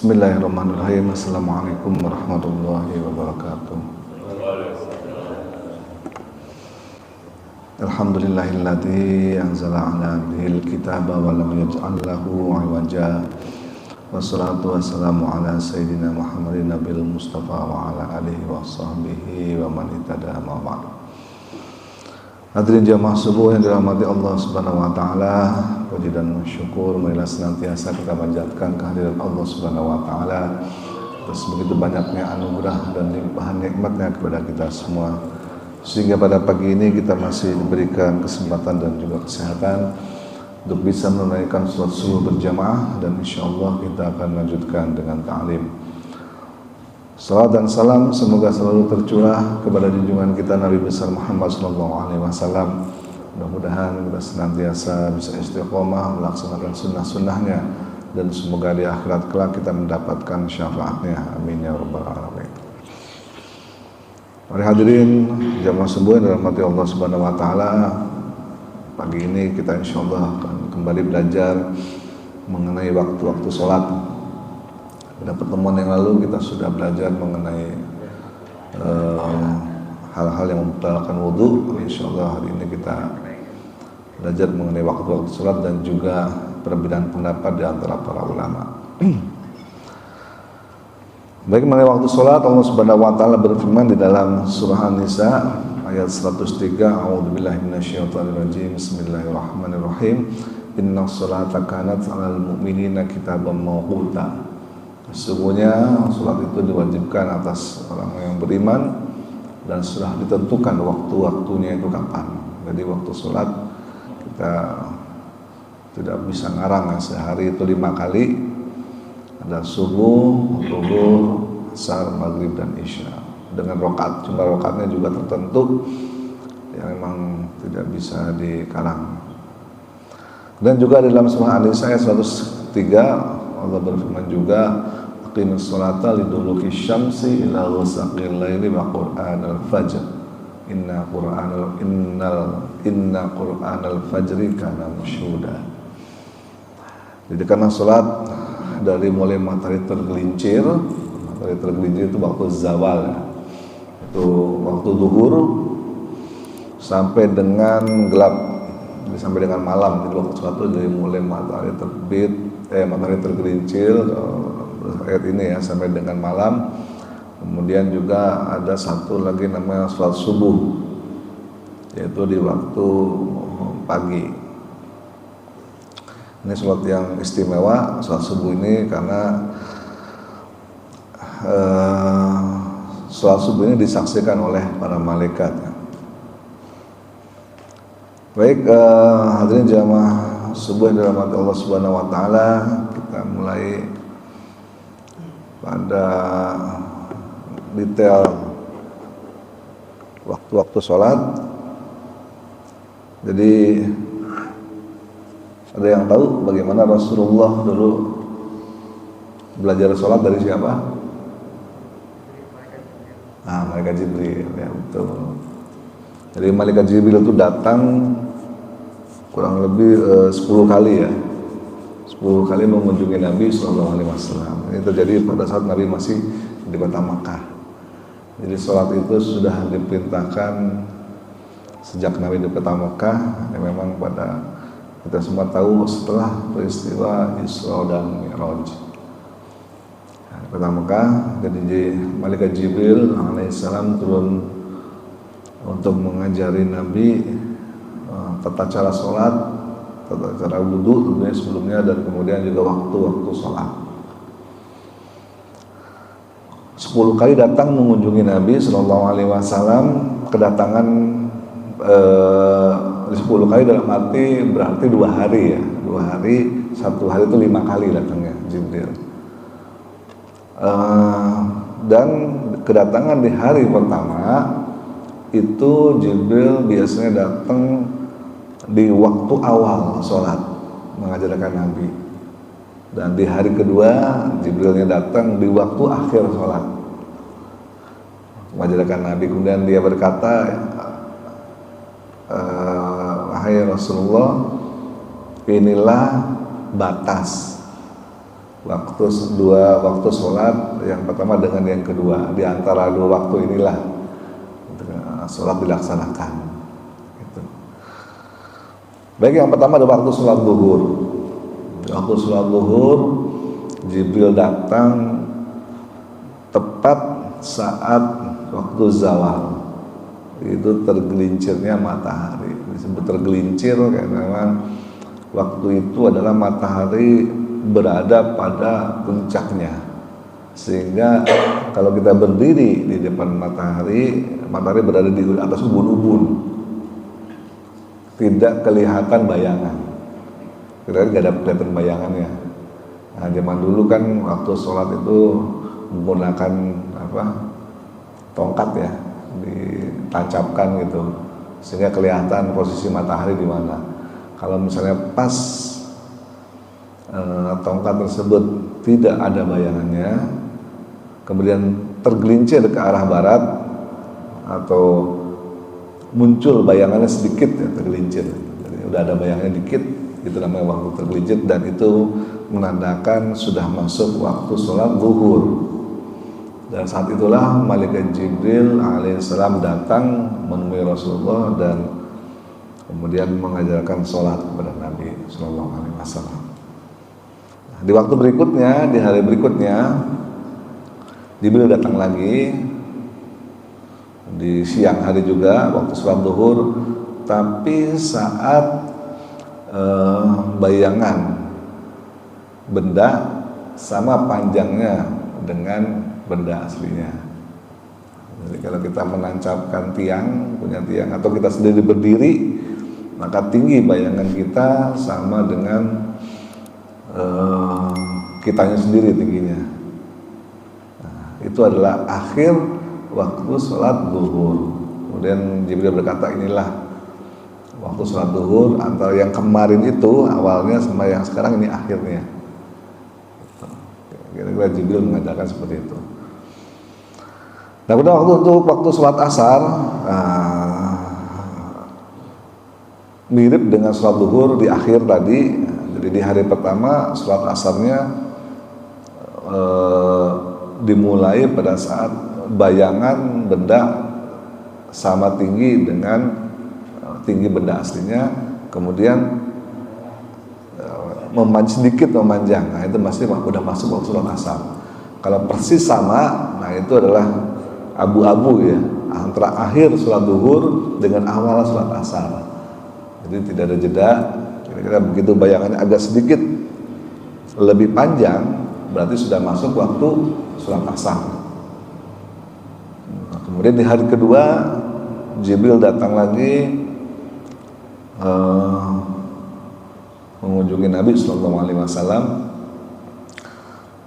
Bismillahirrahmanirrahim. Assalamualaikum warahmatullahi wabarakatuh. Alhamdulillahilladzi anzala ala abdihil kitaba wa lam yaj'al lahu 'iwaja. Wassalatu wassalamu ala sayyidina Muhammadin nabil mustafa wa ala alihi wa sahbihi wa man ihtada ma ba'd. Hadirin jamaah subuh yang dirahmati Allah Subhanahu wa taala, puji dan syukur marilah senantiasa kita panjatkan kehadiran Allah Subhanahu wa taala atas begitu banyaknya anugerah dan limpahan nikmatnya kepada kita semua, sehingga pada pagi ini kita masih diberikan kesempatan dan juga kesehatan untuk bisa menunaikan salat subuh berjamaah, dan insyaallah kita akan lanjutkan dengan ta'lim. Salat dan salam semoga selalu tercurah kepada junjungan kita Nabi besar Muhammad SAW. Mudah-mudahan kita senantiasa bisa istiqomah melaksanakan sunnah-sunnahnya, dan semoga di akhirat kelak kita mendapatkan syafaatnya. Amin ya rabbal alamin. Mari hadirin jamaah subuh yang dirahmati Allah Subhanahu wa taala, pagi ini kita insyaallah akan kembali belajar mengenai waktu-waktu salat. Pada pertemuan yang lalu kita sudah belajar mengenai hal-hal yang membatalkan wudu. Insyaallah hari ini kita belajar mengenai waktu-waktu salat dan juga perbedaan pendapat di antara para ulama. Baik, mengenai waktu salat, Allah Subhanahu wa taala berfirman di dalam surah An-Nisa ayat 103, A'udzubillahi minasyaitonirrajim. Bismillahirrahmanirrahim. Innas salata kanat 'alal mu'minina kitaban mawquta. Sesungguhnya salat itu diwajibkan atas orang yang beriman dan sudah ditentukan waktu-waktunya itu kapan. Jadi waktu salat kita tidak bisa ngarang, sehari itu 5 kali. Ada subuh, zuhur, asar, maghrib dan isya. Dengan rakaat, jumlah rakaatnya juga tertentu yang memang tidak bisa dikarang. Dan juga dalam surah An-Nisa ayat 103 Allah berfirman juga, aqimus sholata liduluki syamsi ila ghasaqil laili wa qur'anal fajr inna qur'anal fajri kana masyhuda. Jadi karena salat dari mulai matahari tergelincir itu waktu zawal, itu waktu zuhur sampai dengan gelap, sampai dengan malam. Jadi waktu salat itu dari mulai matahari terbit, matahari tergelincir, ayat ini ya, sampai dengan malam. Kemudian juga ada satu lagi namanya salat subuh, yaitu di waktu pagi. Ini salat yang istimewa, salat subuh ini, karena salat subuh ini disaksikan oleh para malaikat. Baik, hadirin jamaah subuh yang dirahmati Allah Subhanahu wa taala, kita mulai pada detail waktu-waktu sholat. Jadi ada yang tahu bagaimana Rasulullah dulu belajar sholat dari siapa? Malaikat Jibril, ya betul. Jadi malaikat Jibril itu datang kurang lebih 10 kali ya, 10 kali mengunjungi Nabi SAW. Ini terjadi pada saat Nabi masih di kota Makkah. Jadi sholat itu sudah diperintahkan sejak Nabi di kota Makkah. Ya, memang pada kita semua tahu setelah peristiwa Isra dan Mi'raj. Di kota Makkah, jadi malaikat Jibril alaihissalam turun untuk mengajari Nabi tata cara sholat, tata cara wudhu tentunya sebelumnya, dan kemudian juga waktu-waktu sholat. 10 kali datang mengunjungi Nabi SAW. Kedatangan 10 kali dalam arti berarti 2 hari ya, 2 hari, 1 hari itu 5 kali datangnya Jibril. Dan kedatangan di hari pertama itu Jibril biasanya datang di waktu awal sholat mengajarkan Nabi, dan di hari kedua Jibrilnya datang di waktu akhir sholat mengajarkan Nabi. Kemudian dia berkata, wahai Rasulullah, inilah batas dua waktu sholat, yang pertama dengan yang kedua. Di antara dua waktu inilah sholat dilaksanakan. Gitu. Baik, yang pertama adalah waktu sholat zuhur. Waktu sholat zuhur, Jibril datang tepat saat waktu zawal. Itu tergelincirnya matahari. Disebut tergelincir karena memang waktu itu adalah matahari berada pada puncaknya, sehingga kalau kita berdiri di depan matahari berada di atas ubun-ubun, tidak kelihatan bayangan. Kita nggak ada kelihatan bayangannya. Nah, zaman dulu kan waktu sholat itu menggunakan tongkat ya, ditancapkan gitu, sehingga kelihatan posisi matahari di mana. Kalau misalnya pas tongkat tersebut tidak ada bayangannya, kemudian tergelincir ke arah barat atau muncul bayangannya sedikit ya, tergelincir. Jadi udah ada bayangannya dikit, itu namanya waktu tergelincir, dan itu menandakan sudah masuk waktu sholat zuhur. Dan saat itulah malaikat Jibril alaihissalam datang menemui Rasulullah dan kemudian mengajarkan sholat kepada Nabi Sallallahu Alaihi Wasallam. Di waktu berikutnya, di hari berikutnya, Jibril datang lagi di siang hari juga waktu sholat zuhur, tapi saat bayangan benda sama panjangnya dengan benda aslinya. Jadi kalau kita menancapkan punya tiang, atau kita sendiri berdiri, maka tinggi bayangan kita sama dengan kitanya sendiri tingginya. Nah, itu adalah akhir waktu sholat zuhur. Kemudian Jibril berkata, inilah waktu sholat zuhur, antara yang kemarin itu awalnya sama yang sekarang ini akhirnya. Kira-kira Jibril mengatakan seperti itu. Nah, kemudian waktu sholat asar mirip dengan sholat zuhur di akhir tadi. Jadi di hari pertama sholat asarnya dimulai pada saat bayangan benda sama tinggi dengan tinggi benda aslinya, kemudian sedikit memanjang. Nah, itu masih udah masuk waktu sholat asar. Kalau persis sama, nah itu adalah abu-abu ya, antara akhir sholat zuhur dengan awal sholat asar. Jadi tidak ada jeda. Kira-kira begitu bayangannya agak sedikit lebih panjang, berarti sudah masuk waktu sholat asar. Nah, kemudian di hari kedua Jibril datang lagi mengunjungi Nabi Sallallahu Alaihi Wasallam,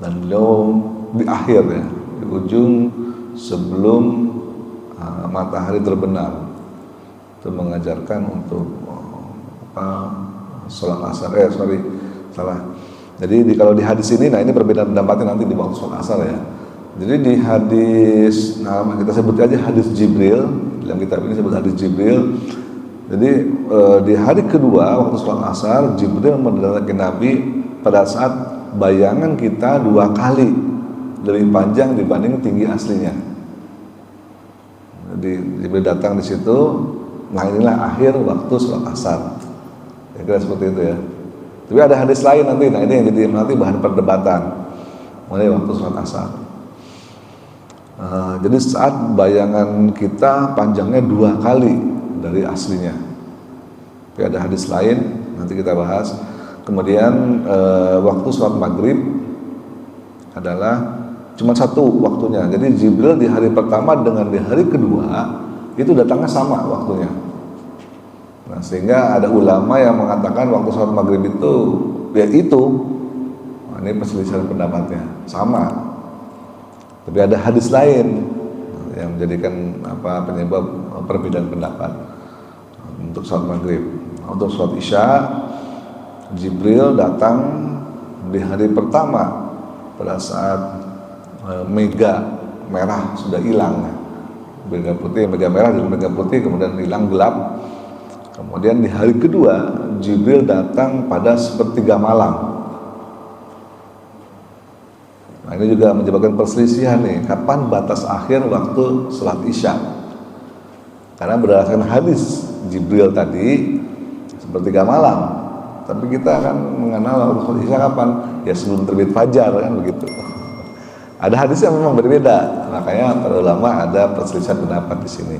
dan beliau di akhir ya, di ujung sebelum matahari terbenam, itu mengajarkan untuk sholat asar. Jadi kalau di hadis ini, nah ini perbedaan pendapatnya nanti di waktu sholat asar ya. Jadi di hadis, nah kita sebut aja hadis Jibril, dalam kitab ini sebut hadis Jibril. Jadi di hari kedua waktu sholat asar, Jibril mendatangi Nabi pada saat bayangan kita 2 kali lebih panjang dibanding tinggi aslinya. Jadi Jibril datang di situ. Nah, inilah akhir waktu sholat asar. Kira seperti itu ya. Tapi ada hadis lain nanti. Nah, ini yang jadi nanti bahan perdebatan mulai waktu sholat asar. Jadi saat bayangan kita panjangnya 2 kali dari aslinya. Tapi ada hadis lain nanti kita bahas. Kemudian waktu sholat maghrib adalah cuma 1 waktunya. Jadi Jibril di hari pertama dengan di hari kedua itu datangnya sama waktunya. Nah, sehingga ada ulama yang mengatakan waktu sholat maghrib itu ya itu. Nah, ini perselisihan pendapatnya sama. Tapi ada hadis lain yang menjadikan penyebab perbedaan pendapat untuk sholat maghrib. Untuk sholat isya, Jibril datang di hari pertama pada saat mega merah sudah hilang. Mega putih, mega merah dan mega putih kemudian hilang gelap. Kemudian di hari kedua Jibril datang pada sepertiga malam. ini juga menyebabkan perselisihan nih, kapan batas akhir waktu sholat isya. Karena berdasarkan hadis Jibril tadi sepertiga malam, tapi kita akan mengenal waktu isya kapan? Ya sebelum terbit fajar kan begitu. Ada hadis yang memang berbeda, makanya para ulama ada perselisihan pendapat di sini.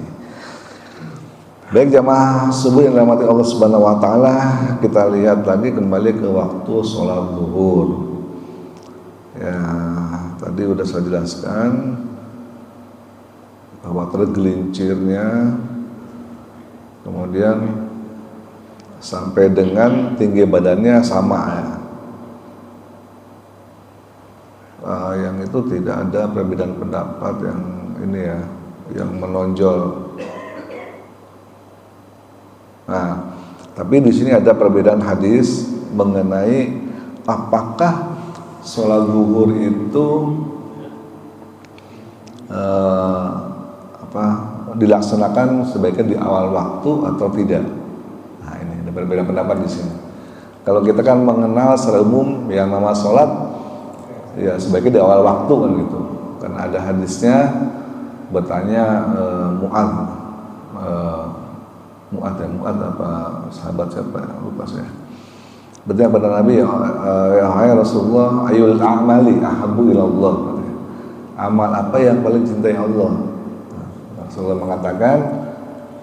Baik jamaah subuh yang dirahmati Allah Subhanahu wa taala, kita lihat lagi kembali ke waktu sholat zuhur. Ya, tadi udah saya jelaskan bahwa tergelincirnya, kemudian sampai dengan tinggi badannya sama ya. Yang itu tidak ada perbedaan pendapat yang ini ya, yang menonjol. Nah, tapi di sini ada perbedaan hadis mengenai apakah sholat zuhur itu dilaksanakan sebaiknya di awal waktu atau tidak. Nah, ini ada perbedaan pendapat di sini. Kalau kita kan mengenal secara umum yang nama sholat ya sebaiknya di awal waktu kan gitu. Karena ada hadisnya bertanya Mu'ad apa sahabat siapa lupa saya. Bertanya pada Nabi, ya Rasulullah, ayul a'mali ahabbu ila Allah. Amal apa yang paling cintai Allah? Rasulullah mengatakan,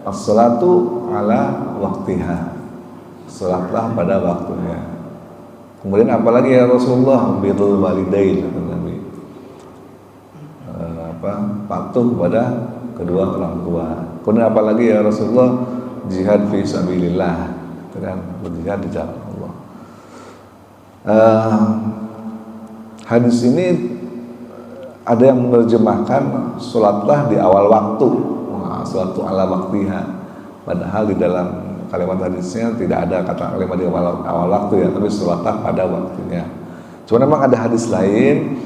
as-salatu ala waktiha. Salatlah pada waktunya. Kemudian apalagi ya Rasulullah, birrul walidain kata Nabi. Patuh kepada kedua orang tua. Kemudian apalagi ya Rasulullah, jihad fi sabilillah, dengan berjihad di jalan Allah. Hadis ini ada yang menerjemahkan sholatlah di awal waktu, sholatu ala waktiha. Padahal di dalam kalimat hadisnya tidak ada kata kalimat di awal waktu ya, tapi sholatlah pada waktunya. Cuma memang ada hadis lain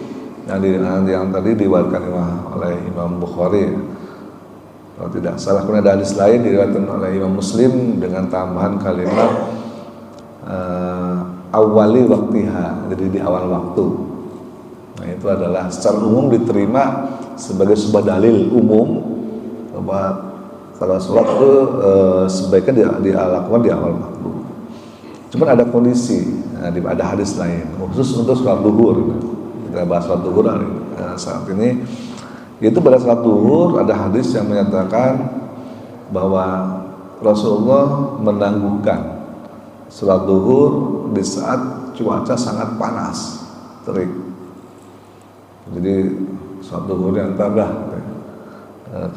yang tadi diriwayatkan oleh Imam Bukhari. Kalau tidak salah, pun ada hadis lain diriwayatkan oleh Imam Muslim dengan tambahan kalimat awali waktiha, jadi di awal waktu. Nah, itu adalah secara umum diterima sebagai sebuah dalil umum bahwa kalau sholat itu sebaiknya dilakukan di awal waktu. Cuma ada kondisi, ada hadis lain khusus untuk sholat zuhur. Kita bahas sholat zuhur saat ini. Itu pada salat zuhur ada hadis yang menyatakan bahwa Rasulullah menangguhkan salat zuhur di saat cuaca sangat panas, terik. Jadi salat zuhur yang tabah.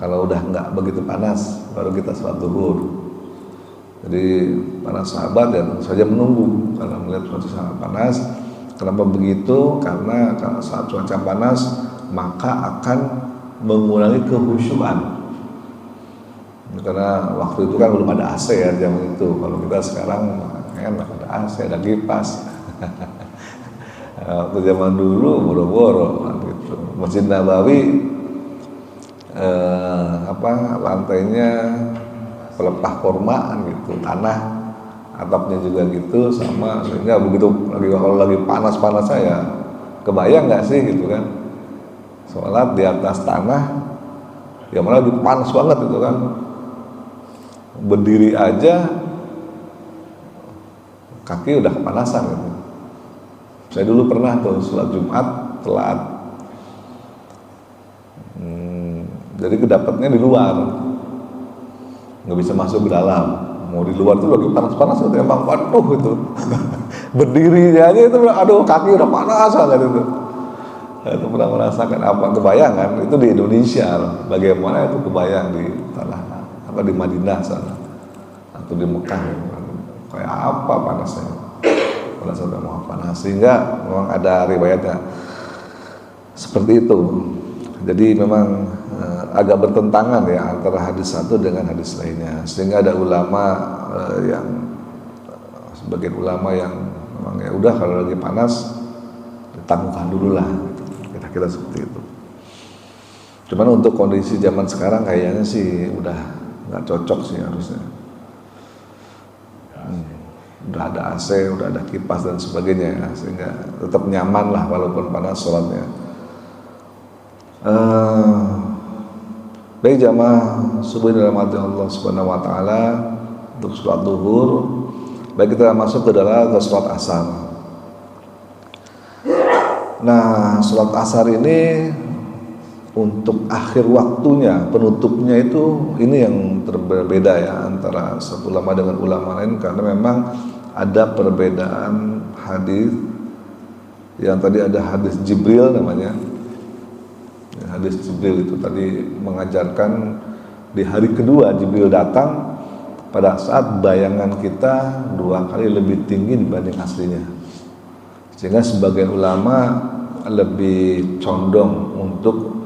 Kalau udah nggak begitu panas, baru kita salat zuhur. Jadi para sahabat dan saja menunggu karena melihat cuaca sangat panas. Kenapa begitu? Karena kalau saat cuaca panas maka akan mengurangi kehusyuan. Karena waktu itu kan belum ada AC ya zaman itu. Kalau kita sekarang enak ada AC, ada kipas. Waktu zaman dulu boro-boro gitu. Masjid Nabawi lantainya pelepah korma gitu, tanah atapnya juga gitu sama, sehingga begitu kalau lagi panas-panas saya kebayang nggak sih gitu kan sholat di atas tanah ya malah lagi panas banget itu kan, berdiri aja kaki udah kepanasan gitu. Saya dulu pernah tuh sholat Jumat telat, jadi kedapatnya di luar, nggak bisa masuk ke dalam. Mau di luar tuh lagi panas-panas itu emang, waduh itu berdiri aja itu, aduh kaki udah panas banget itu. Itu pernah merasakan apa kebayangan itu di Indonesia loh. Bagaimana itu kebayang di tanah di Madinah sana atau di Mekah kayak apa panasnya pada saat mau panas, sehingga memang ada riwayatnya seperti itu. Jadi memang agak bertentangan ya antara hadis satu dengan hadis lainnya, sehingga ada ulama sebagian ulama yang memang ya udah kalau lagi panas ditangguhkan dulu lah, kira-kira seperti itu. Cuman untuk kondisi zaman sekarang kayaknya sih udah nggak cocok sih harusnya. Udah ada AC, udah ada kipas dan sebagainya ya, sehingga tetap nyaman lah walaupun panas sholatnya. Baik jamaah subuh dalam hati Allah Subhanahu wa taala, untuk sholat zuhur. Baik, kita masuk ke sholat asar. Nah, sholat asar ini untuk akhir waktunya, penutupnya itu ini yang berbeda ya antara satu ulama dengan ulama lain, karena memang ada perbedaan hadis. Yang tadi ada hadis Jibril namanya. Hadis Jibril itu tadi mengajarkan di hari kedua Jibril datang pada saat bayangan kita 2 kali lebih tinggi dibanding aslinya, sehingga sebagian ulama lebih condong untuk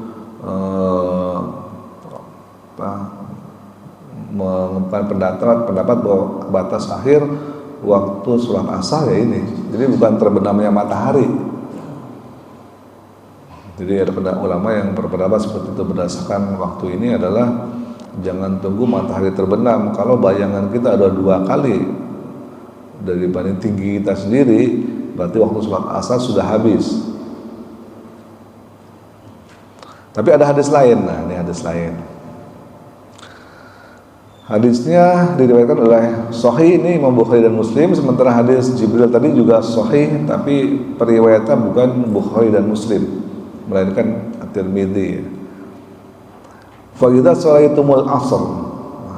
mengemban pendapat bahwa batas akhir waktu sholat asar ya ini, jadi bukan terbenamnya matahari. Jadi ada ulama yang berpendapat seperti itu, berdasarkan waktu ini adalah jangan tunggu matahari terbenam. Kalau bayangan kita ada 2 kali daripada tinggi kita sendiri, berarti waktu sholat asar sudah habis. Tapi ada hadis lain. Nah, ini hadis lain. Hadisnya diriwayatkan oleh Sahih ini Imam Bukhari dan Muslim, sementara hadis Jibril tadi juga Sahih, tapi periwayatnya bukan Bukhari dan Muslim, melainkan At-Tirmidzi. Fa idza shallaitumul asr,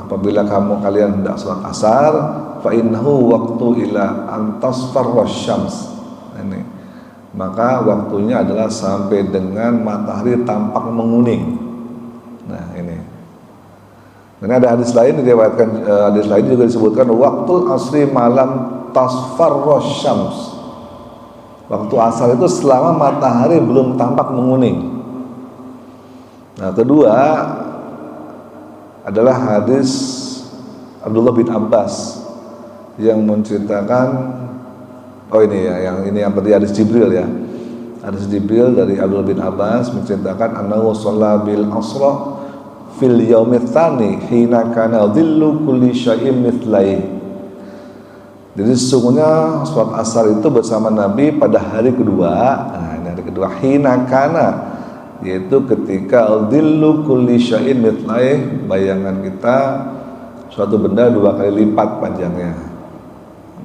apabila kalian hendak salat asar, fa innahu waqtu ila an tasfarra syams. Ini maka waktunya adalah sampai dengan matahari tampak menguning. Nah, ini. Dan ada hadis lain diriwayatkan, hadis lain juga disebutkan waktu asri malam tasfarra syams. Waktu asar itu selama matahari belum tampak menguning. Nah, kedua adalah hadis Abdullah bin Abbas yang menceritakan, yang tadi hadis Jibril ya. Hadis Jibril dari Abdullah bin Abbas menceritakan annahu shalla bil asra fil yaumits tsani hina kana dhillu kulli syai'in mithlaihi. Jadi sesungguhnya sholat asar itu bersama Nabi pada hari kedua. Nah, ini hari kedua hina kana, yaitu ketika dhillu kulli syai'in mithlaihi, bayangan kita suatu benda 2 kali lipat panjangnya.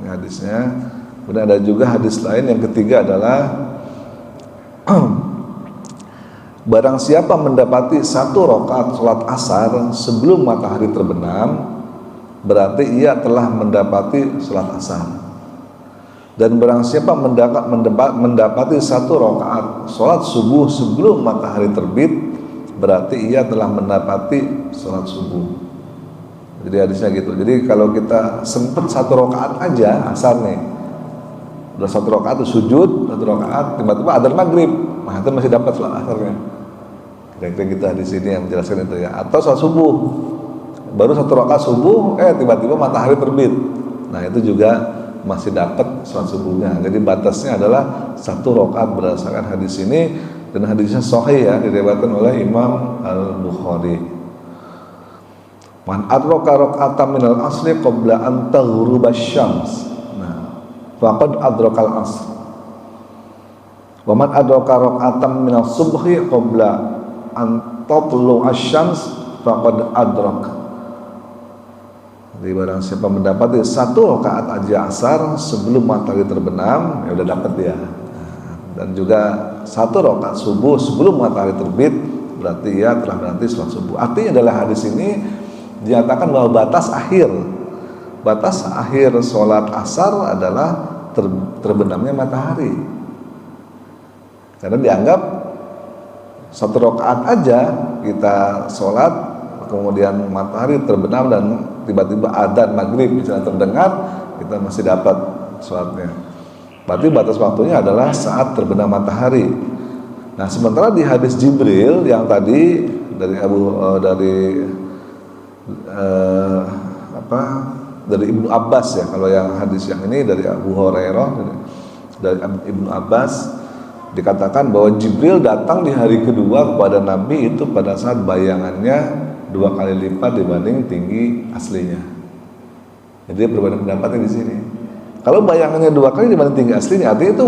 Ini hadisnya. Kemudian ada juga hadis lain yang ketiga adalah barang siapa mendapati 1 rakaat sholat asar sebelum matahari terbenam, berarti ia telah mendapati sholat asar. Dan barang siapa mendapati 1 rakaat sholat subuh sebelum matahari terbit, berarti ia telah mendapati sholat subuh. Jadi hadisnya gitu. Jadi kalau kita sempat 1 rakaat aja asar nih, udah 1 rakaat sujud, 1 rakaat tiba-tiba adzan maghrib, nah itu masih dapat sholat asarnya. Kira-kira kita di sini yang menjelaskan itu ya. Atau sholat subuh, baru 1 rakaat subuh, tiba-tiba matahari terbit, nah itu juga masih dapat sholat subuhnya. Jadi batasnya adalah 1 rakaat berdasarkan hadis ini, dan hadisnya sahih ya, diriwayatkan oleh Imam Al-Bukhari. Man adraka raka'atan minal asri qabla an taghruba asy-syams, nah faqad adrakal asr. Wa man adraka raka'atan minal subhi qabla an tatlu asy-syams faqad adrak. Jadi barang siapa mendapati 1 rakaat aja asar sebelum matahari terbenam, ya udah dapat dia. Dan juga 1 rakaat subuh sebelum matahari terbit, berarti ia telah menanti sholat subuh. Artinya adalah hadis ini dinyatakan bahwa batas akhir sholat asar adalah terbenamnya matahari, karena dianggap 1 rakaat aja kita sholat, kemudian matahari terbenam dan tiba-tiba adzan maghrib misalnya terdengar, kita masih dapat sholatnya. Berarti batas waktunya adalah saat terbenam matahari. Nah, sementara di hadis Jibril yang tadi dari Ibnu Abbas ya, kalau yang hadis yang ini dari Abu Hurairah, dari Ibnu Abbas dikatakan bahwa Jibril datang di hari kedua kepada Nabi itu pada saat bayangannya 2 kali lipat dibanding tinggi aslinya. Jadi berbeda pendapatnya di sini. Kalau bayangannya 2 kali dibanding tinggi aslinya, artinya itu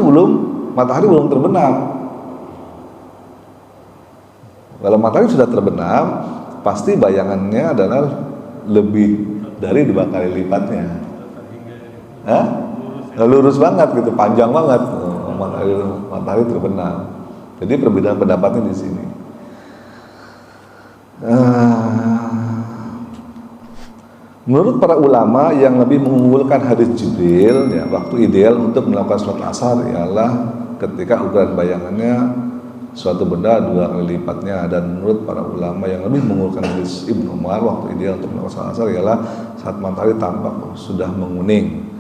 matahari belum terbenam. Kalau matahari sudah terbenam, pasti bayangannya adalah lebih dari 2 kali lipatnya. Hah? Lurus banget gitu, panjang banget matahari terbenam. Jadi perbedaan pendapatnya di sini. Menurut para ulama yang lebih mengunggulkan hadis Jibril, ya, waktu ideal untuk melakukan sholat asar ialah ketika ukuran bayangannya suatu benda 2 kali lipatnya. Dan menurut para ulama yang lebih mengunggulkan hadis Ibnu Umar, waktu ideal untuk melakukan sholat asar ialah saat matahari tampak sudah menguning.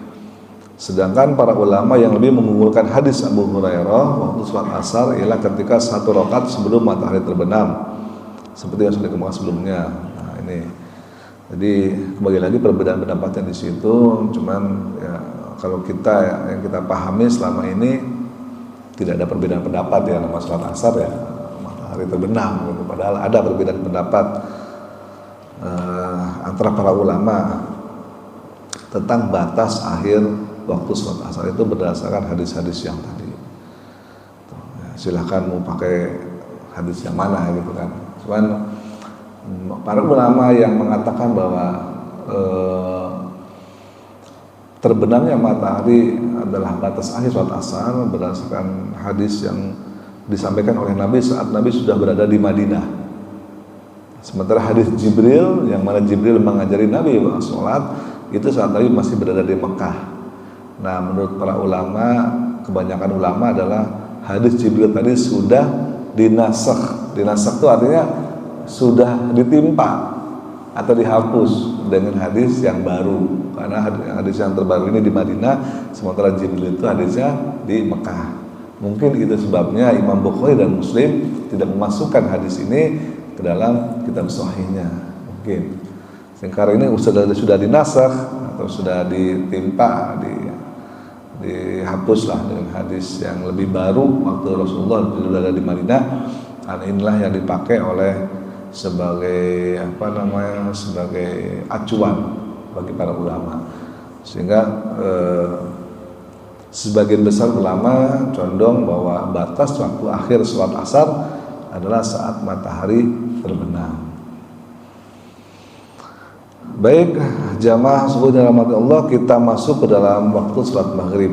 Sedangkan para ulama yang lebih mengunggulkan hadis Abu Hurairah waktu sholat asar ialah ketika 1 rakaat sebelum matahari terbenam, seperti yang sudah dikemukakan sebelumnya. Nah, ini jadi kembali lagi perbedaan pendapatnya di situ. Cuman ya, kalau kita yang kita pahami selama ini tidak ada perbedaan pendapat ya nama sholat asar ya matahari terbenam gitu. Padahal ada perbedaan pendapat antara para ulama tentang batas akhir waktu sholat asar itu berdasarkan hadis-hadis yang tadi. Silahkan mau pakai hadis yang mana gitu kan. Cuman para ulama yang mengatakan bahwa terbenamnya matahari adalah batas akhir sholat asar berdasarkan hadis yang disampaikan oleh Nabi saat Nabi sudah berada di Madinah. Sementara hadis Jibril yang mana Jibril mengajari Nabi sholat itu saat Nabi masih berada di Mekah. Nah, menurut para ulama, kebanyakan ulama adalah hadis Jibril tadi sudah dinasakh. Dinasakh itu artinya sudah ditimpa atau dihapus dengan hadis yang baru. Karena hadis yang terbaru ini di Madinah, sementara Jibril itu hadisnya di Mekah. Mungkin itu sebabnya Imam Bukhari dan Muslim tidak memasukkan hadis ini ke dalam kitab sahihnya. Mungkin. Karena ini sudah dinasakh atau sudah ditimpa, dihapuslah dengan hadis yang lebih baru waktu Rasulullah berada di Madinah. Dan inilah yang dipakai oleh sebagai sebagai acuan bagi para ulama. Sehingga sebagian besar ulama condong bahwa batas waktu akhir sholat asar adalah saat matahari terbenam. Baik, jamaah subuh dan rahmat Allah, kita masuk ke dalam waktu sholat maghrib.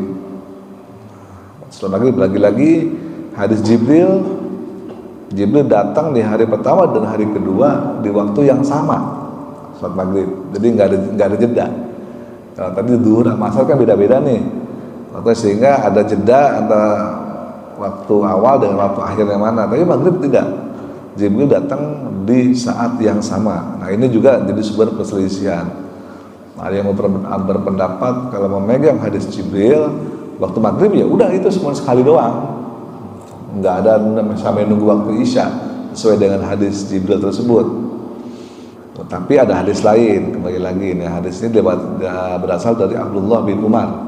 Sholat maghrib lagi-lagi hadis Jibril datang di hari pertama dan hari kedua di waktu yang sama sholat maghrib. Jadi nggak ada jeda. Kalau tadi zuhur dan asar kan beda-beda nih. Sehingga ada jeda antara waktu awal dengan waktu akhirnya mana. Tapi maghrib tidak. Jibril datang di saat yang sama. Nah, ini juga jadi sumber perselisihan. Ada yang berpendapat kalau memegang hadis Jibril waktu maghrib ya udah itu cuma sekali doang, nggak ada sampai nunggu waktu isya sesuai dengan hadis Jibril tersebut. Tapi ada hadis lain, kembali lagi ini hadis ini berasal dari Abdullah bin Umar.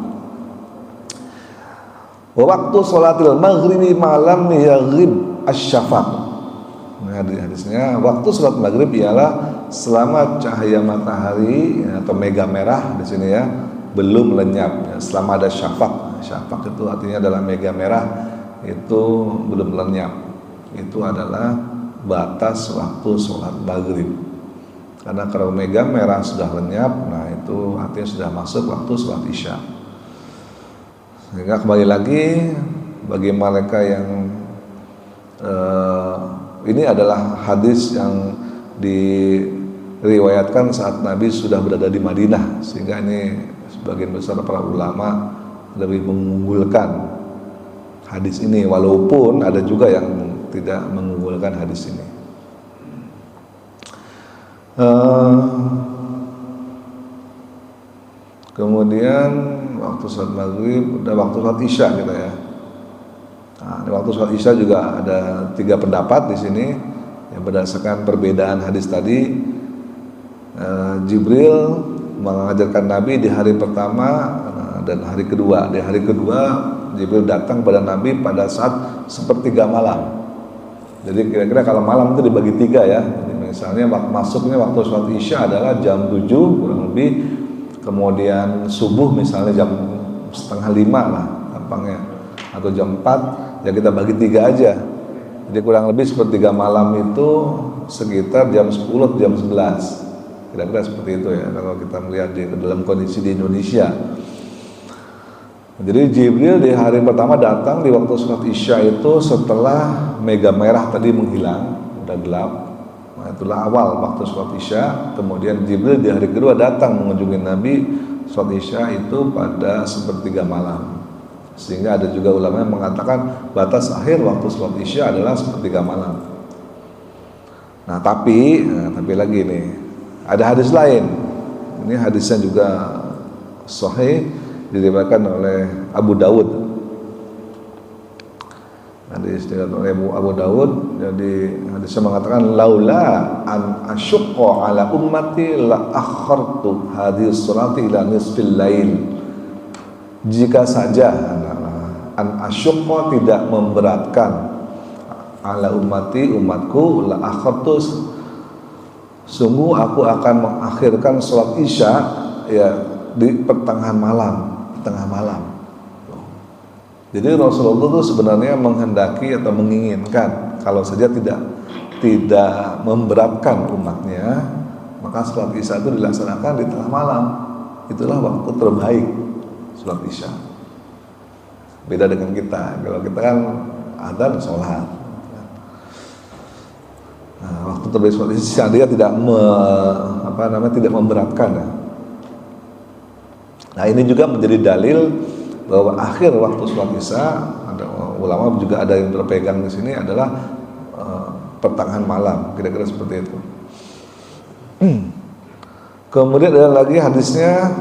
Waktu sholatil maghribi malam yaghrib asyafaq. Nah, hadisnya waktu sholat maghrib ialah selama cahaya matahari atau mega merah di sini ya belum lenyap, ya, selama ada syafaq. Syafaq itu artinya adalah mega merah itu belum lenyap. Itu adalah batas waktu sholat maghrib. Karena kalau mega merah sudah lenyap, nah itu artinya sudah masuk waktu sholat isya. Sehingga kembali lagi bagi mereka yang ini adalah hadis yang diriwayatkan saat Nabi sudah berada di Madinah, sehingga ini sebagian besar para ulama lebih mengunggulkan hadis ini, walaupun ada juga yang tidak mengunggulkan hadis ini. Kemudian waktu sholat maghrib, udah waktu sholat isya gitu ya. Nah, di waktu sholat isya juga ada 3 pendapat di sini yang berdasarkan perbedaan hadis tadi. Jibril mengajarkan Nabi di hari pertama dan hari kedua. Di hari kedua Jibril datang pada Nabi pada saat sepertiga malam. Jadi kira-kira kalau malam itu dibagi 3 ya. Jadi misalnya masuknya waktu sholat isya adalah jam 7 kurang lebih. Kemudian subuh misalnya jam 4:30 lah tampangnya, atau jam 4. Ya kita bagi 3 aja. Jadi kurang lebih sepertiga malam itu sekitar jam 10 jam 11. Kira-kira seperti itu ya kalau kita melihat di dalam kondisi di Indonesia. Jadi Jibril di hari pertama datang di waktu sholat Isya itu setelah mega merah tadi menghilang, udah gelap. Nah, itulah awal waktu sholat Isya. Kemudian Jibril di hari kedua datang mengunjungi Nabi sholat Isya itu pada sepertiga malam. Sehingga ada juga ulama yang mengatakan batas akhir waktu sholat Isya adalah sepertiga malam. Nah tapi lagi nih, ada hadis lain. Ini hadisnya juga sahih, diriwayatkan oleh Abu Dawud. Hadis diriwayatkan oleh Abu Dawud. Jadi hadisnya mengatakan laula an asyqa ala ummati la akhartu hadhihi sholati ila nisfil lail. Jika saja an asyqa tidak memberatkan ala ummati umatku la akhartu, sungguh aku akan mengakhirkan sholat Isya ya di pertengahan malam, tengah malam. Jadi Rasulullah itu sebenarnya menghendaki atau menginginkan kalau saja tidak memberatkan umatnya, maka sholat Isya itu dilaksanakan di tengah malam. Itulah waktu terbaik sholat Isya. Beda dengan kita. Kalau kita kan adzan sholat. Nah, waktu terbaik sholat Isya dia tidak tidak memberatkan ya. Nah ini juga menjadi dalil bahwa akhir waktu sholat Isya, ada ulama juga ada yang berpegang di sini adalah pertengahan malam, kira-kira seperti itu. Kemudian ada lagi hadisnya.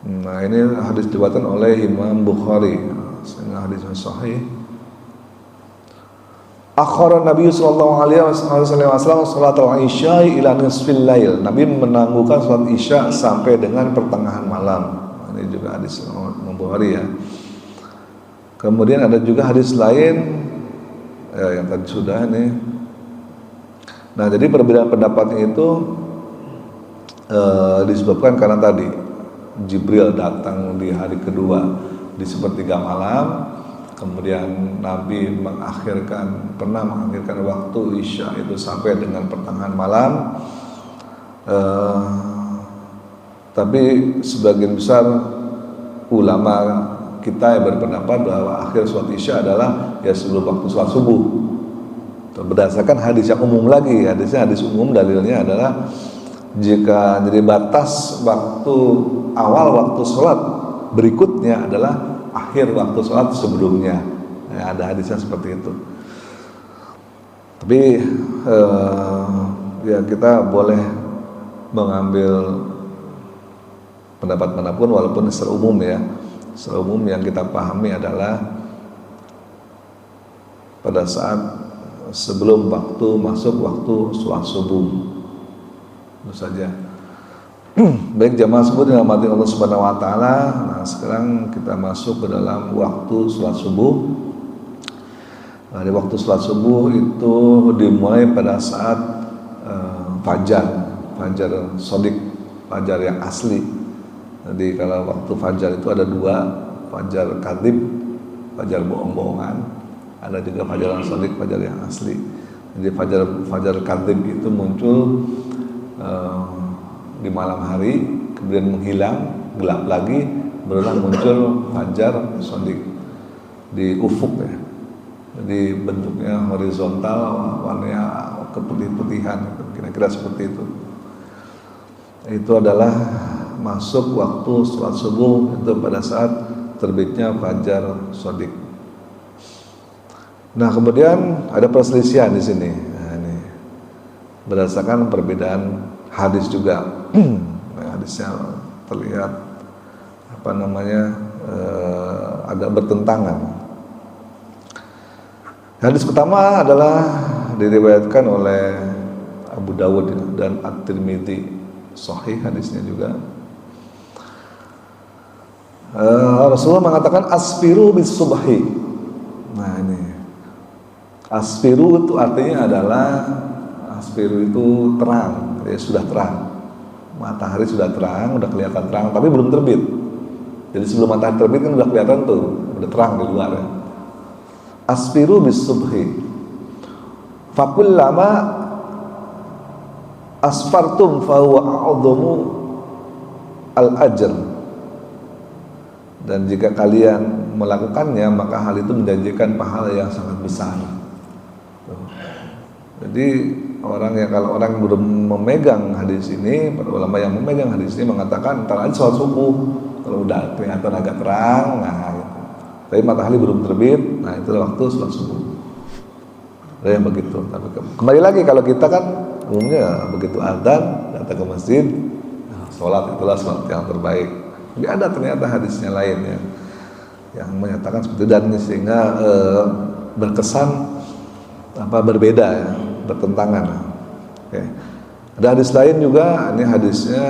Nah ini hadis diriwayatkan oleh Imam Bukhari, hadis sahih. Akhara Nabi sallallahu alaihi wasallam salat al-isya ila nisfil lail. Nabi menangguhkan salat Isya sampai dengan pertengahan malam. Ini juga hadis Imam Bukhari ya. Kemudian ada juga hadis lain yang tadi sudah nih. Nah, jadi perbedaan pendapatnya itu disebabkan karena tadi Jibril datang di hari kedua di sepertiga malam. Kemudian Nabi pernah mengakhirkan waktu Isya itu sampai dengan pertengahan malam. Tapi sebagian besar ulama kita yang berpendapat bahwa akhir sholat Isya adalah ya sebelum waktu sholat subuh. Berdasarkan hadis yang umum lagi, hadis umum dalilnya adalah jika jadi batas waktu awal waktu sholat berikutnya adalah akhir waktu sholat sebelumnya. Ya, ada hadisnya seperti itu. Tapi ya kita boleh mengambil pendapat manapun walaupun secara umum ya. Secara umum yang kita pahami adalah pada saat sebelum masuk waktu sholat subuh. Itu saja. Baik jamaah sebut yang dirahmati Allah Subhanahu wa taala. Nah, sekarang kita masuk ke dalam waktu sholat subuh. Nah, di waktu sholat subuh itu dimulai pada saat fajar shadiq, fajar yang asli. Jadi kalau waktu fajar itu ada dua, fajar kadhib, fajar bohong-bohongan, ada juga fajar yang shadiq, fajar yang asli. Jadi fajar kadhib itu muncul di malam hari, kemudian menghilang, gelap lagi, barulah muncul fajar shadiq di ufuk ya. Jadi bentuknya horizontal, warnanya keputih-putihan, kira-kira seperti itu. Itu adalah masuk waktu sholat subuh itu pada saat terbitnya fajar shadiq. Nah kemudian ada perselisihan di sini. Nah, ini berdasarkan perbedaan hadis juga. Hadisnya terlihat agak bertentangan. Hadis pertama adalah diriwayatkan oleh Abu Dawud dan At-Tirmidzi, sahih hadisnya juga. Rasulullah mengatakan asfiru bis subhi. Nah ini asfiru itu artinya adalah asfiru itu terang, ya sudah terang. Matahari sudah terang, udah kelihatan terang, tapi belum terbit. Jadi sebelum matahari terbit kan udah kelihatan tuh, udah terang di luar. Ya. asfiru bis subhi fakullama asfartum fahuwa a'udhamu al ajr, dan jika kalian melakukannya maka hal itu menjanjikan pahala yang sangat besar. Jadi kalau orang belum memegang hadis ini, para ulama yang memegang hadis ini mengatakan ntar aja sholat subuh, kalau udah kelihatan agak terang, nah gitu. Tapi matahari belum terbit, nah itu waktu sholat subuh. Ada yang begitu. Tapi kembali lagi kalau kita kan umumnya begitu adzan datang ke masjid, nah, sholat itulah sholat yang terbaik. Tapi ada ternyata hadisnya lain ya, yang menyatakan seperti itu, dan sehingga berkesan berbeda ya, bertentangan. Oke. Ada hadis lain juga, ini hadisnya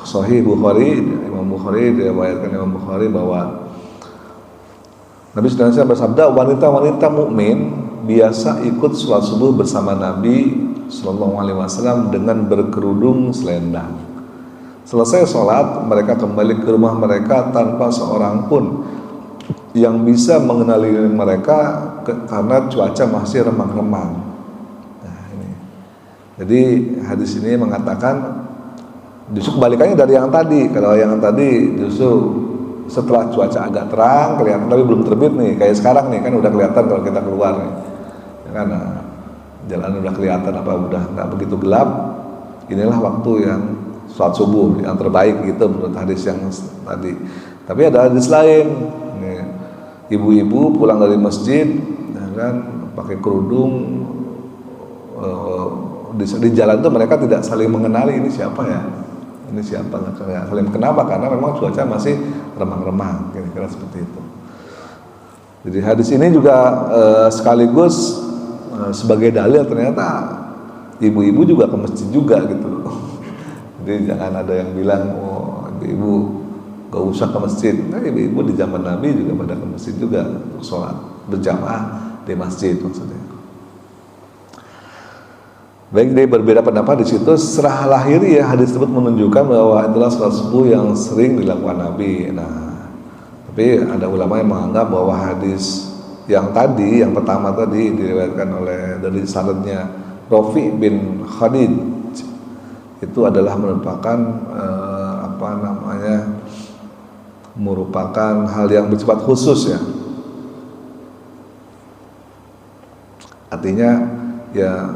Sahih Bukhari, Imam Bukhari diriwayatkan Imam Bukhari bahwa Nabi SAW bersabda, wanita-wanita mukmin biasa ikut sholat subuh bersama Nabi SAW dengan berkerudung selendang. Selesai sholat, mereka kembali ke rumah mereka tanpa seorang pun yang bisa mengenali mereka karena cuaca masih remang-remang. Nah, ini. Jadi hadis ini mengatakan justru kebalikannya dari yang tadi. Kalau yang tadi justru setelah cuaca agak terang kelihatan tapi belum terbit nih, kayak sekarang nih kan udah kelihatan kalau kita keluar nih. Ya kan, jalan udah kelihatan udah nggak begitu gelap. Inilah waktu yang sholat subuh yang terbaik gitu menurut hadis yang tadi. Tapi ada hadis lain. Nih, ibu-ibu pulang dari masjid, ya kan, pakai kerudung, di jalan itu mereka tidak saling mengenali ini siapa ya, ini siapa, nggak saling. Kenapa? Karena memang cuaca masih remang-remang, kira-kira seperti itu. Jadi hadis ini juga sekaligus sebagai dalil ternyata ibu-ibu juga ke masjid juga gitu. Jadi jangan ada yang bilang ibu gak usah ke masjid. Nah, ibu-ibu di zaman Nabi juga pada ke masjid juga untuk sholat berjamaah di masjid maksudnya. Baik, dia berbeda pendapat di situ. Secara lahiri ya hadis tersebut menunjukkan bahwa itulah sholat subuh yang sering dilakukan Nabi. Nah, tapi ada ulama yang menganggap bahwa hadis yang tadi, yang pertama tadi diriwayatkan dari sanadnya Rafi bin Khadij, itu adalah merupakan merupakan hal yang bersifat khusus ya. Artinya ya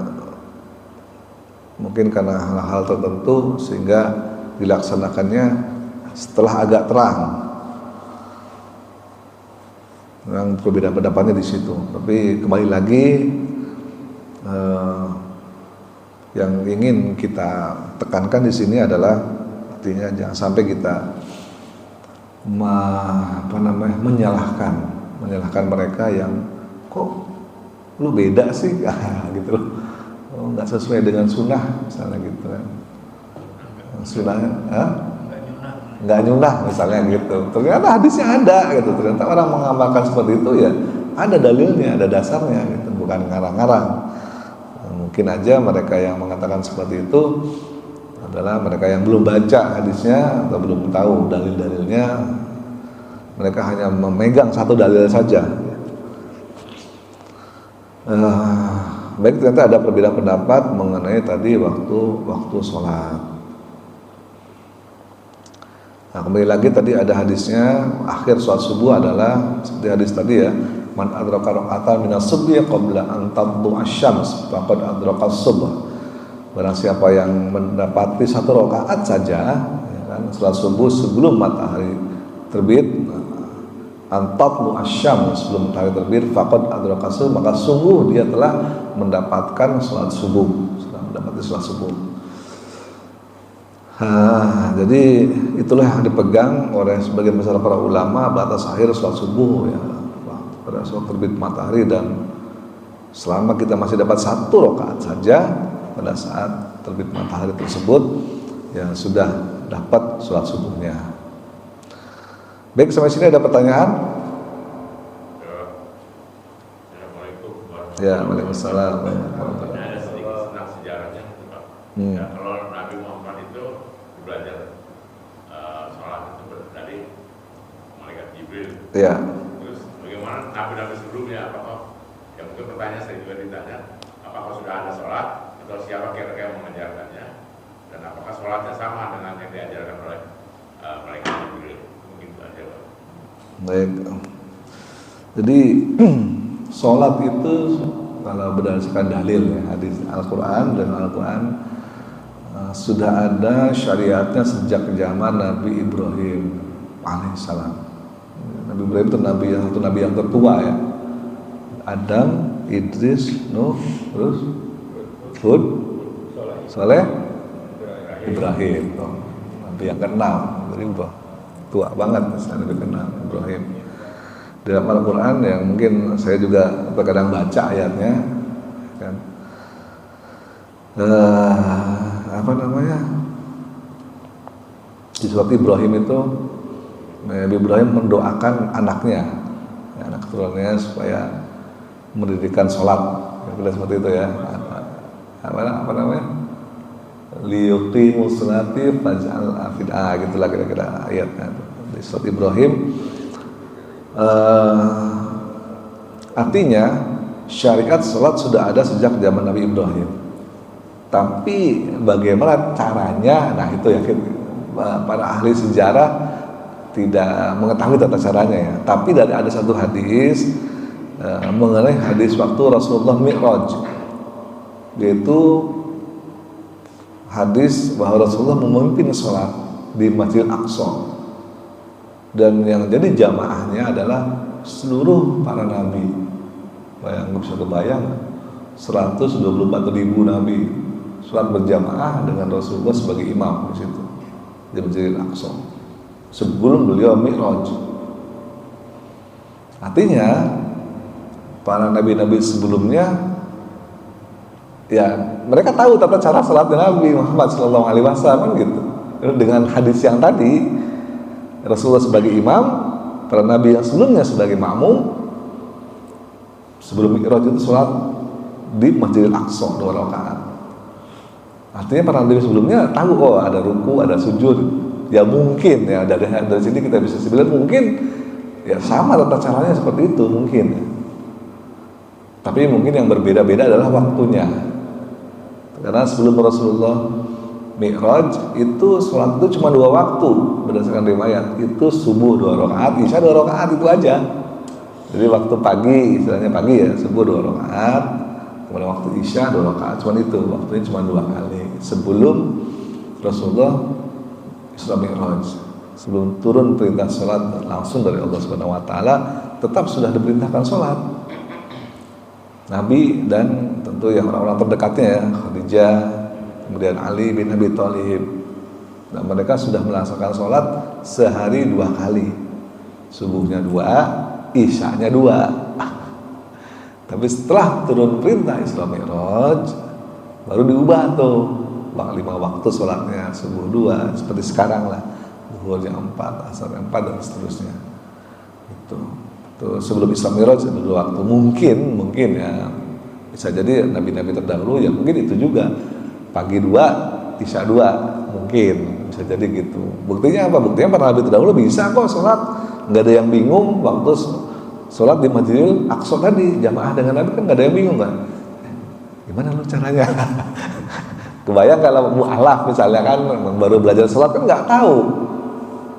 mungkin karena hal-hal tertentu sehingga dilaksanakannya setelah agak terang. Yang perbedaan pendapatnya di situ. Tapi kembali lagi yang ingin kita tekankan di sini adalah artinya jangan sampai kita menyalahkan mereka yang kok lu beda sih gitu loh, nggak sesuai dengan sunnah misalnya gitu kan, sunnahnya nggak nyunah misalnya gitu. Ternyata hadisnya ada gitu, ternyata orang mengamalkan seperti itu ya ada dalilnya, ada dasarnya gitu, bukan ngarang-ngarang. Mungkin aja mereka yang mengatakan seperti itu adalah mereka yang belum baca hadisnya atau belum tahu dalil-dalilnya. Mereka hanya memegang satu dalil saja. Baik, ternyata ada perbedaan pendapat mengenai tadi waktu sholat. Nah, kembali lagi tadi ada hadisnya, akhir sholat subuh adalah seperti hadis tadi ya, man adraka raka'atan minas subhi qabla an tadlu asy-syams faqad adraka as-subh. Barang siapa yang mendapati satu rakaat saja ya kan, salat subuh sebelum matahari terbit, an tadlu asy-syams, sebelum matahari terbit, faqad adraka as-subh, maka sungguh dia telah mendapatkan salat subuh, sudah mendapati salat subuh. Jadi itulah yang dipegang oleh sebagian besar para ulama batas akhir salat subuh ya, pada saat terbit matahari, dan selama kita masih dapat satu rakaat saja pada saat terbit matahari tersebut ya sudah dapat sholat subuhnya. Baik, sampai sini ada pertanyaan? Ya, waalaikumsalam. Ada sedikit tentang sejarahnya, Pak. Ya, kalau Nabi Muhammad itu belajar sholat itu dari malaikat Jibril. Ya. Terus bagaimana apakah yang mungkin pertanyaan saya juga ditanya, apakah sudah ada sholat atau siapa kira-kira yang mengajarkannya, dan apakah sholatnya sama dengan yang diajarkan oleh mereka Jibril? Mungkin itu aja Pak. Baik. Jadi sholat itu kalau berdasarkan dalil ya, hadis Al-Quran dan Al-Quran sudah ada syariatnya sejak zaman Nabi Ibrahim alaihissalam. Nabi Ibrahim itu nabi yang tertua ya. Adam, Idris, Nuh, terus Hud, Saleh, Ibrahim. Nabi yang ke-6. Jadi tua banget Nabi ke-6 Ibrahim. Dalam Al-Quran yang mungkin saya juga terkadang baca ayatnya kan. Di surat Ibrahim itu Nabi Ibrahim mendoakan anaknya, anak keturunannya supaya mendirikan sholat, seperti itu ya. Apa namanya? Liyuqimus sholati faj'al afid'a, gitulah kira-kira ayatnya di surat Ibrahim. Artinya syariat sholat sudah ada sejak zaman Nabi Ibrahim. Tapi bagaimana caranya? Nah itu ya para ahli sejarah tidak mengetahui tata caranya ya. Tapi ada satu hadis mengenai hadis waktu Rasulullah Mi'raj, yaitu hadis bahwa Rasulullah memimpin sholat di Masjidil Aqsa, dan yang jadi jamaahnya adalah seluruh para nabi. Nggak bisa kebayang 124.000 nabi sholat berjamaah dengan Rasulullah sebagai imam di situ di Masjidil Aqsa sebelum beliau Mi'raj. Artinya para nabi-nabi sebelumnya ya mereka tahu tata cara salatnya Nabi Muhammad SAW gitu. Dengan hadis yang tadi Rasulullah sebagai imam, para nabi yang sebelumnya sebagai makmum. Sebelum Mi'raj itu sholat di Masjidil Aqsa 2 rakaat. Artinya para nabi sebelumnya tahu ada ruku, ada sujud. Ya mungkin ya dari sini kita bisa bilang mungkin ya sama tata caranya seperti itu mungkin. Tapi mungkin yang berbeda-beda adalah waktunya. Karena sebelum Rasulullah Mi'raj itu sholat itu cuma 2 waktu berdasarkan riwayat. Itu subuh 2 rakaat, isya 2 rakaat, itu aja. Jadi waktu pagi, istilahnya pagi ya, subuh 2 rakaat, kemudian waktu isya 2 rakaat, cuma itu, waktunya cuma 2 kali. Sebelum Rasulullah Isra Mi'raj, sebelum turun perintah sholat langsung dari Allah Subhanahu Wa Taala, tetap sudah diperintahkan sholat. Nabi dan tentu yang orang-orang terdekatnya ya, Khadijah, kemudian Ali bin Abi Thalib. Nah, mereka sudah melaksanakan sholat sehari 2 kali, subuhnya 2, isyanya 2. Tapi setelah turun perintah Isra Mi'raj baru diubah tuh 5 waktu sholatnya, subuh 2 seperti sekarang lah, zuhurnya 4, asarnya 4 dan seterusnya. Itu sebelum Isra Mi'raj ada 2 waktu. Mungkin ya bisa jadi nabi-nabi terdahulu ya mungkin itu juga pagi 2, isya 2, mungkin bisa jadi gitu. Buktinya apa? Buktinya para nabi terdahulu bisa kok sholat, nggak ada yang bingung waktu sholat di Masjidil Aqsa tadi, jamaah dengan Nabi kan nggak ada yang bingung kan? Gimana lu caranya? Kebayang kalau mu'alaf misalnya kan baru belajar sholat kan nggak tahu.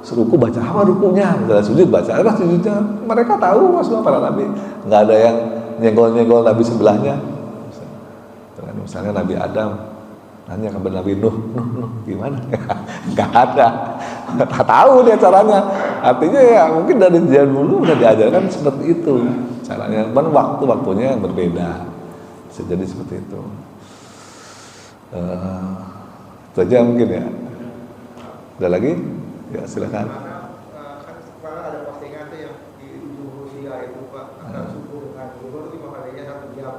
Ruku baca apa rukunya, nggak sujud baca apa sujudnya. Mereka tahu semua para nabi, nggak ada yang nyenggol nabi sebelahnya. Misalnya Nabi Adam nanya kepada Nabi Nuh, gimana? Nggak ada. Tak tahu dia caranya. Artinya ya mungkin dari zaman dulu udah diajarkan seperti itu caranya. Cuman waktunya yang berbeda. Bisa jadi seperti itu. Itu aja mungkin ya. Ada lagi? Ya silakan. Kan ada postingan tuh yang di Rusia itu Pak, antara subuh dengan zuhur itu makanya 1 jam.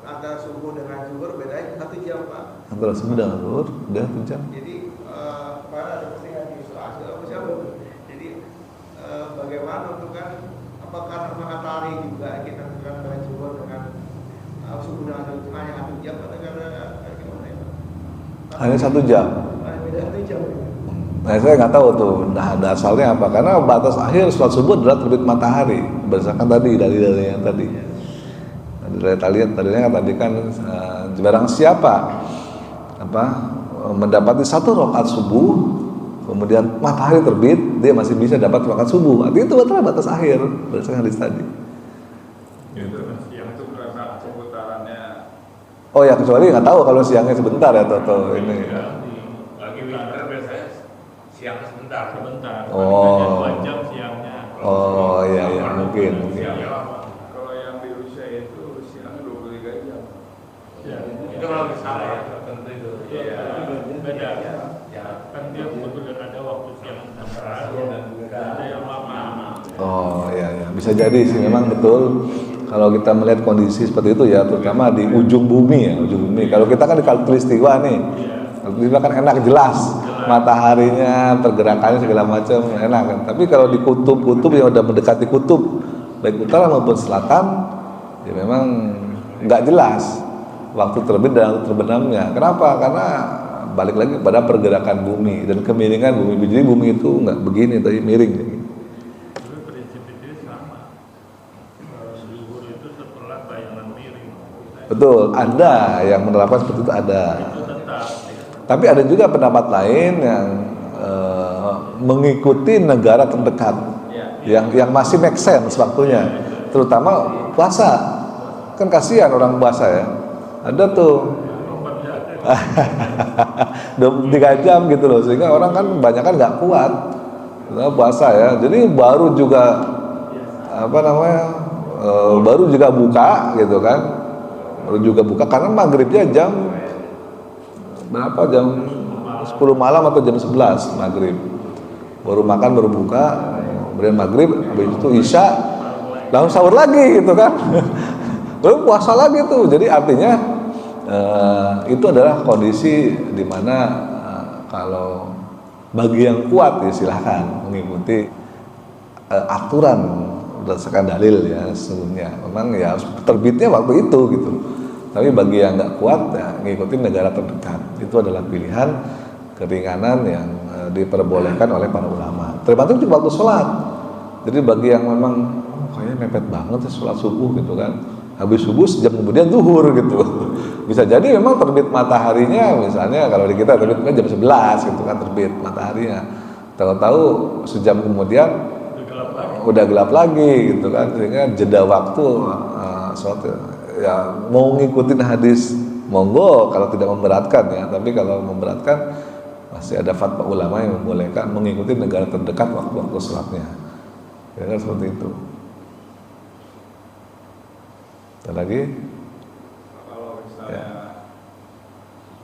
Antara subuh dengan zuhur bedanya 1 jam Pak. Antara subuh dengan zuhur udah 1 jam. Jadi kemarin ada postingan di Sulawesi apa siapa? Jadi bagaimana untuk kan apakah matahari juga kita dengan zuhur dengan subuh dengan hanya 1 jam atau karena gimana ya? Hanya 1 jam. Beda 1 jam. Nah saya nggak tahu tuh dasarnya apa, karena batas akhir sholat subuh adalah terbit matahari berdasarkan tadi dalil-dalilnya tadi. Dalilnya tadi kan barang siapa mendapati 1 rakaat subuh kemudian matahari terbit, dia masih bisa dapat rakaat subuh. Artinya itu adalah batas akhir berdasarkan hadis tadi. Gitu. Siang itu karena seputarannya. Oh ya, kecuali nggak tahu kalau siangnya sebentar ya atau ini. Lagi winter biasanya siangnya sebentar. Oh. 2 jam siangnya. Oh iya mungkin. Siangnya lama. Kalau yang di Rusia itu siangnya 23 jam. Ya. Itu kalau di sana ya tentu itu. Iya. Beda. Ya. Kan dia betul-betul ada waktu siang sebentar dan ada yang lama. Oh iya bisa jadi sih, memang betul. Kalau kita melihat kondisi seperti itu ya, terutama di ujung bumi. Kalau kita kan di Khatulistiwa nih, Khatulistiwa kan enak jelas, mataharinya, pergerakannya segala macam enak kan. Tapi kalau di kutub-kutub yang udah mendekati kutub, baik utara maupun selatan, ya memang nggak jelas waktu terbit dan waktu terbenamnya. Kenapa? Karena balik lagi pada pergerakan bumi dan kemiringan bumi. Jadi bumi itu nggak begini, tapi miring. Tapi prinsip itu sama. Zuhur itu setelah bayangan miring. Betul, ada yang menerapkan seperti itu ada. Itu tetap. Tapi ada juga pendapat lain yang mengikuti negara terdekat, yang masih make sense waktunya, terutama puasa. Kan kasihan orang puasa ya. Ada tuh 3 jam gitu loh, sehingga orang kan banyak kan nggak kuat puasa ya. Jadi baru juga baru juga buka gitu kan, karena maghribnya jam berapa, jam 10 malam atau jam 11 maghrib, baru makan baru buka, kemudian maghrib, habis itu isya langsung sahur lagi gitu kan. Baru puasa lagi tuh. Jadi artinya itu adalah kondisi di mana kalau bagi yang kuat ya silahkan mengikuti aturan berdasarkan dalil ya sesungguhnya. Memang ya harus terbitnya waktu itu gitu. Tapi bagi yang nggak kuat ya ngikutin negara terdekat. Itu adalah pilihan keringanan yang diperbolehkan oleh para ulama. Tergantung juga waktu sholat. Jadi bagi yang memang kayaknya mepet banget ya sholat subuh gitu kan, habis subuh sejam kemudian zuhur gitu. Bisa jadi memang terbit mataharinya, misalnya kalau di kita terbitnya jam 11 gitu kan terbit mataharinya. Tahu-tahu sejam kemudian udah gelap lagi gitu kan, sehingga jeda waktu sholat ya. Mau ngikutin hadis monggo kalau tidak memberatkan ya, tapi kalau memberatkan masih ada fatwa ulama yang membolehkan mengikuti negara terdekat waktu-waktu sholatnya. Ya kan seperti itu. Ada lagi? Kalau misalnya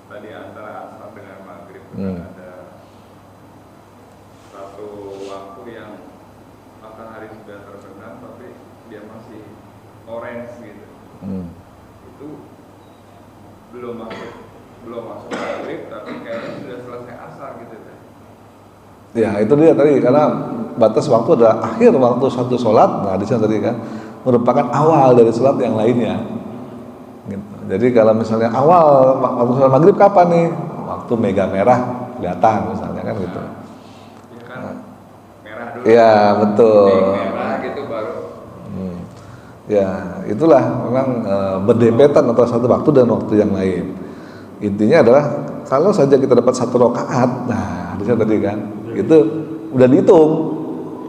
tadi antara asar dengan maghrib ada satu waktu yang matahari sudah terbenam tapi dia masih orange gitu. Itu belum masuk maghrib tapi kayaknya sudah selesai asar gitu kan. Ya itu dia tadi, karena batas waktu adalah akhir waktu satu sholat. Nah di sana tadi kan merupakan awal dari sholat yang lainnya gitu. Jadi kalau misalnya awal waktu sholat maghrib kapan nih, waktu mega merah kelihatan misalnya kan gitu Ya kan merah dulu. Iya betul. Merah gitu baru. Ya itulah memang berdempetan antara satu waktu dan waktu yang lain. Intinya adalah kalau saja kita dapat 1 rakaat, nah di sana tadi kan itu udah dihitung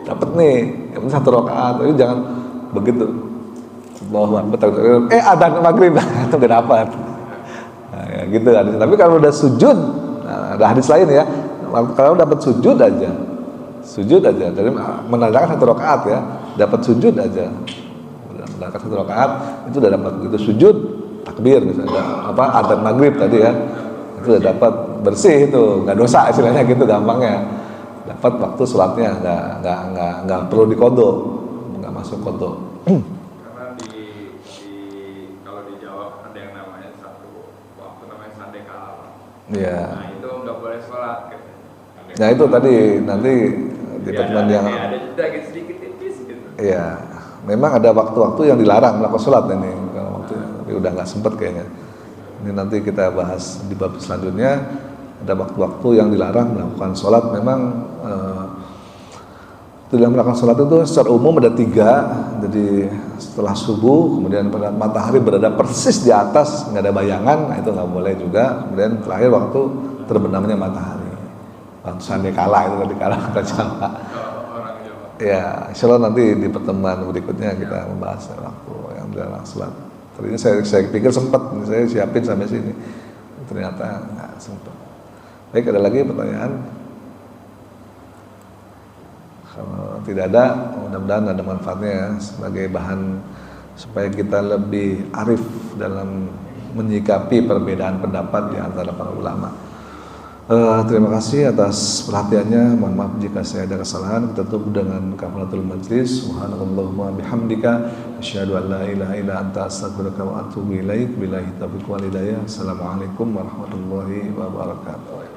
dapat nih yang 1 rakaat. Tapi jangan begitu Allahu Akbar adzan maghrib itu gak dapat. Nah, ya gitu kan. Tapi kalau udah sujud, nah, ada hadis lain ya, kalau dapat sujud aja dari menandakan 1 rakaat ya, dapat sujud aja, menandakan 1 rakaat itu udah dapat. Begitu sujud takbir misalnya adzan maghrib tadi ya, itu udah dapat bersih, itu nggak dosa istilahnya gitu gampangnya, dapat waktu sholatnya, nggak perlu dikodok, nggak masuk kodok. Karena kalau di Jawa ada yang namanya satu waktu namanya sandekala. Iya. Nah itu nggak boleh sholat gitu. Nah itu tadi nanti di pertemuan yang ada jeda gitu sedikit tipis gitu. iya, memang ada waktu-waktu yang dilarang melakukan sholat ini kalau waktu, tapi udah nggak sempet kayaknya. Ini nanti kita bahas di bab selanjutnya. Ada waktu-waktu yang dilarang melakukan sholat. Memang dalam melakukan sholat itu secara umum ada 3. Jadi setelah subuh, kemudian pada matahari berada persis di atas, nggak ada bayangan, nah itu nggak boleh juga. Kemudian terakhir waktu terbenamnya matahari, waktu sandekala itu tadi kala kata Jawa. Ya, insya Allah nanti di pertemuan berikutnya kita membahas waktu yang dalam sholat. Tadinya saya pikir sempat, saya siapin sampai sini, ternyata nggak sempat. Baik, ada lagi pertanyaan? Kalau tidak ada, mudah-mudahan ada manfaatnya ya, sebagai bahan supaya kita lebih arif dalam menyikapi perbedaan pendapat di antara para ulama. Terima kasih atas perhatiannya. Mohon maaf jika saya ada kesalahan. Kita tutup dengan kafaratul majlis. Subhanallahumma bihamdika asyhadu an la ilaha illa anta astaghfiruka wa atubu ilaik. Billahi taufiq wal hidayah. Assalamualaikum warahmatullahi wabarakatuh.